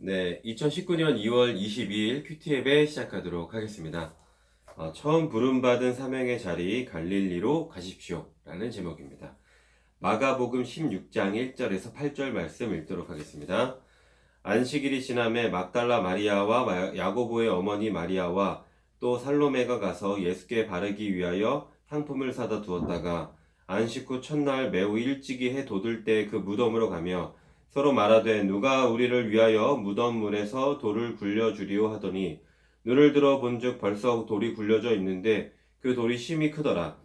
네, 2019년 2월 22일 큐티앱에 시작하도록 하겠습니다. 처음 부름받은 사명의 자리 갈릴리로 가십시오 라는 제목입니다. 마가복음 16장 1절에서 8절 말씀 읽도록 하겠습니다. 안식일이 지남에 막달라 마리아와 야고보의 어머니 마리아와 또 살로메가 가서 예수께 바르기 위하여 향품을 사다 두었다가 안식 후 첫날 매우 일찍이 해 돋을 때 그 무덤으로 가며 서로 말하되 누가 우리를 위하여 무덤 문에서 돌을 굴려주리오 하더니 눈을 들어 본즉 벌써 돌이 굴려져 있는데 그 돌이 심히 크더라.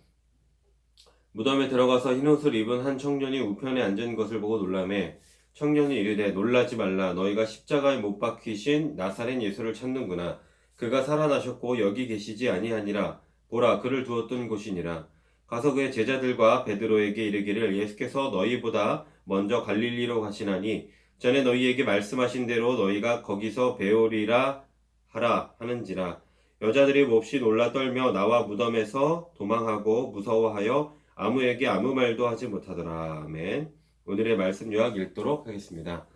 무덤에 들어가서 흰옷을 입은 한 청년이 우편에 앉은 것을 보고 놀라매 청년이 이르되 놀라지 말라. 너희가 십자가에 못 박히신 나사렛 예수를 찾는구나. 그가 살아나셨고 여기 계시지 아니하니라. 보라, 그를 두었던 곳이니라. 가서 그의 제자들과 베드로에게 이르기를 예수께서 너희보다 먼저 갈릴리로 가시나니 전에 너희에게 말씀하신 대로 너희가 거기서 배우리라 하라 하는지라. 여자들이 몹시 놀라 떨며 나와 무덤에서 도망하고 무서워하여 아무에게 아무 말도 하지 못하더라. 아멘. 오늘의 말씀 요약 읽도록 하겠습니다.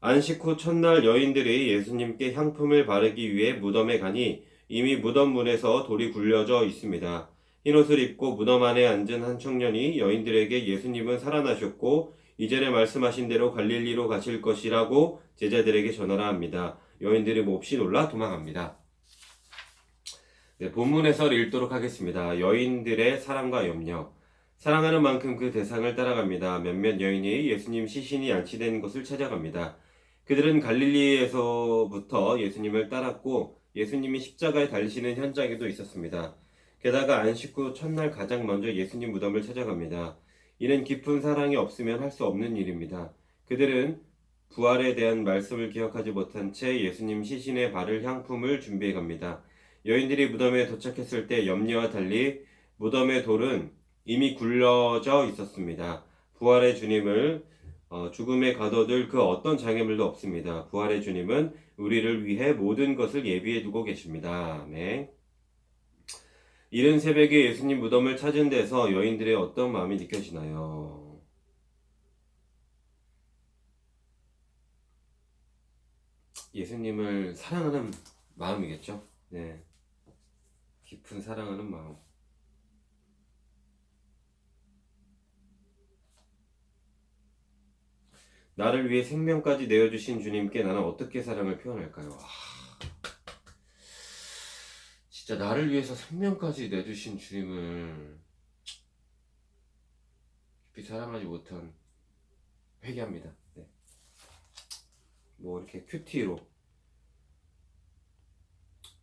안식 후 첫날 여인들이 예수님께 향품을 바르기 위해 무덤에 가니 이미 무덤 문에서 돌이 굴려져 있습니다. 흰옷을 입고 무덤 안에 앉은 한 청년이 여인들에게 예수님은 살아나셨고 이전에 말씀하신 대로 갈릴리로 가실 것이라고 제자들에게 전하라 합니다. 여인들이 몹시 놀라 도망합니다. 네, 본문 해설 읽도록 하겠습니다. 여인들의 사랑과 염려. 사랑하는 만큼 그 대상을 따라갑니다. 몇몇 여인이 예수님 시신이 안치된 곳을 찾아갑니다. 그들은 갈릴리에서부터 예수님을 따랐고 예수님이 십자가에 달리시는 현장에도 있었습니다. 게다가 안식 후 첫날 가장 먼저 예수님 무덤을 찾아갑니다. 이는 깊은 사랑이 없으면 할 수 없는 일입니다. 그들은 부활에 대한 말씀을 기억하지 못한 채 예수님 시신에 바를 향품을 준비해 갑니다. 여인들이 무덤에 도착했을 때 염려와 달리 무덤의 돌은 이미 굴려져 있었습니다. 부활의 주님을 죽음에 가둬둘 그 어떤 장애물도 없습니다. 부활의 주님은 우리를 위해 모든 것을 예비해 두고 계십니다. 아멘. 이른 새벽에 예수님 무덤을 찾은 데서 여인들의 어떤 마음이 느껴지나요? 예수님을 사랑하는 마음이겠죠? 네. 깊은 사랑하는 마음. 나를 위해 생명까지 내어주신 주님께 나는 어떻게 사랑을 표현할까요? 진짜 나를 위해서 생명까지 내주신 주님을 깊이 사랑하지 못한 회개합니다. 네. 뭐 이렇게 큐티로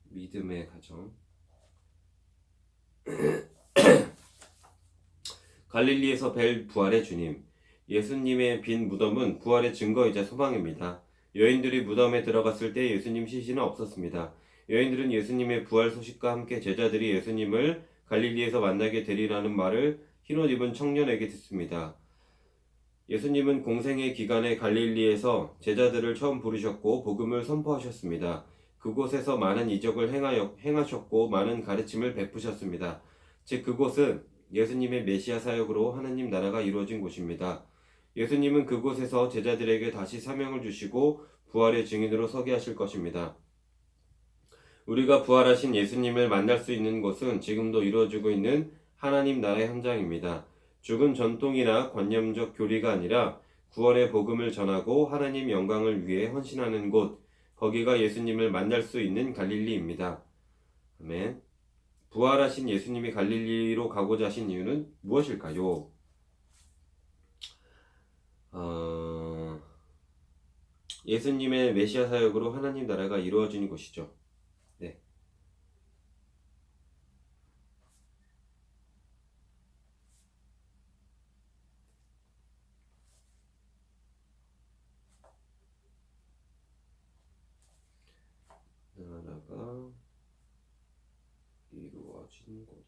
믿음의 가정. 갈릴리에서 뵐 부활의 주님. 예수님의 빈 무덤은 부활의 증거이자 소망입니다. 여인들이 무덤에 들어갔을 때 예수님 시신은 없었습니다. 여인들은 예수님의 부활 소식과 함께 제자들이 예수님을 갈릴리에서 만나게 되리라는 말을 흰옷 입은 청년에게 듣습니다. 예수님은 공생의 기간에 갈릴리에서 제자들을 처음 부르셨고 복음을 선포하셨습니다. 그곳에서 많은 이적을 행하셨고 많은 가르침을 베푸셨습니다. 즉 그곳은 예수님의 메시아 사역으로 하나님 나라가 이루어진 곳입니다. 예수님은 그곳에서 제자들에게 다시 사명을 주시고 부활의 증인으로 서게 하실 것입니다. 우리가 부활하신 예수님을 만날 수 있는 곳은 지금도 이루어지고 있는 하나님 나라의 현장입니다. 죽은 전통이나 관념적 교리가 아니라 구원의 복음을 전하고 하나님 영광을 위해 헌신하는 곳, 거기가 예수님을 만날 수 있는 갈릴리입니다. 아멘. 부활하신 예수님이 갈릴리로 가고자 하신 이유는 무엇일까요? 예수님의 메시아 사역으로 하나님 나라가 이루어지는 곳이죠. 네. 나라가 이루어진 곳.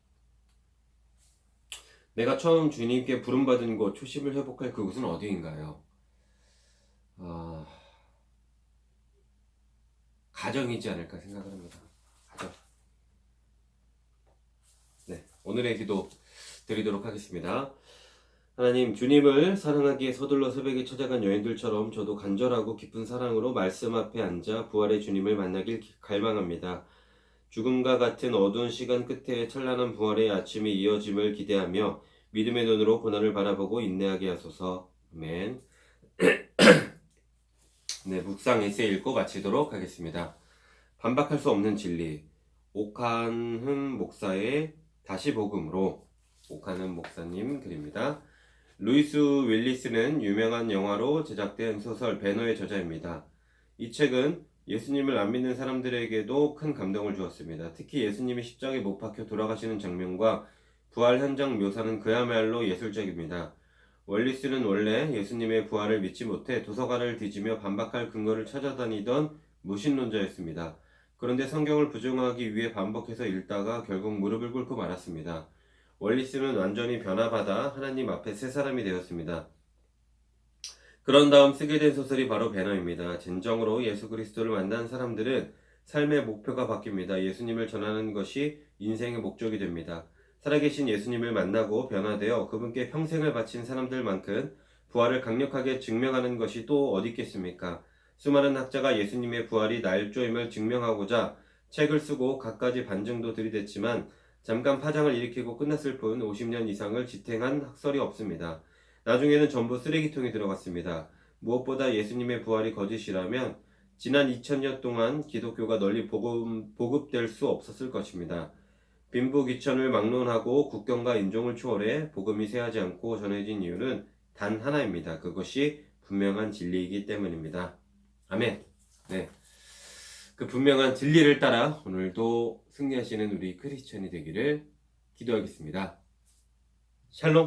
내가 처음 주님께 부름받은 곳, 초심을 회복할 그곳은 어디인가요? 가정이지 않을까 생각을 합니다. 가정. 네, 오늘의 기도 드리도록 하겠습니다. 하나님, 주님을 사랑하기에 서둘러 새벽에 찾아간 여인들처럼 저도 간절하고 깊은 사랑으로 말씀 앞에 앉아 부활의 주님을 만나길 갈망합니다. 죽음과 같은 어두운 시간 끝에 찬란한 부활의 아침이 이어짐을 기대하며 믿음의 눈으로 고난을 바라보고 인내하게 하소서. 아멘. 네, 묵상 에세이 읽고 마치도록 하겠습니다. 반박할 수 없는 진리. 옥한흠 목사의 다시 복음으로. 옥한흠 목사님 글입니다. 루이스 윌리스는 유명한 영화로 제작된 소설 배너의 저자입니다. 이 책은 예수님을 안 믿는 사람들에게도 큰 감동을 주었습니다. 특히 예수님이 십자가에 못 박혀 돌아가시는 장면과 부활 현장 묘사는 그야말로 예술적입니다. 월리스는 원래 예수님의 부활을 믿지 못해 도서관을 뒤지며 반박할 근거를 찾아다니던 무신론자였습니다. 그런데 성경을 부정하기 위해 반복해서 읽다가 결국 무릎을 꿇고 말았습니다. 월리스는 완전히 변화받아 하나님 앞에 새 사람이 되었습니다. 그런 다음 쓰게 된 소설이 바로 배너입니다. 진정으로 예수 그리스도를 만난 사람들은 삶의 목표가 바뀝니다. 예수님을 전하는 것이 인생의 목적이 됩니다. 살아계신 예수님을 만나고 변화되어 그분께 평생을 바친 사람들만큼 부활을 강력하게 증명하는 것이 또 어디 있겠습니까? 수많은 학자가 예수님의 부활이 날조임을 증명하고자 책을 쓰고 갖가지 반증도 들이댔지만 잠깐 파장을 일으키고 끝났을 뿐 50년 이상을 지탱한 학설이 없습니다. 나중에는 전부 쓰레기통에 들어갔습니다. 무엇보다 예수님의 부활이 거짓이라면 지난 2000년 동안 기독교가 널리 보급될 수 없었을 것입니다. 빈부귀천을 막론하고 국경과 인종을 초월해 복음이 쇠하지 않고 전해진 이유는 단 하나입니다. 그것이 분명한 진리이기 때문입니다. 아멘. 네. 그 분명한 진리를 따라 오늘도 승리하시는 우리 크리스천이 되기를 기도하겠습니다. 샬롬.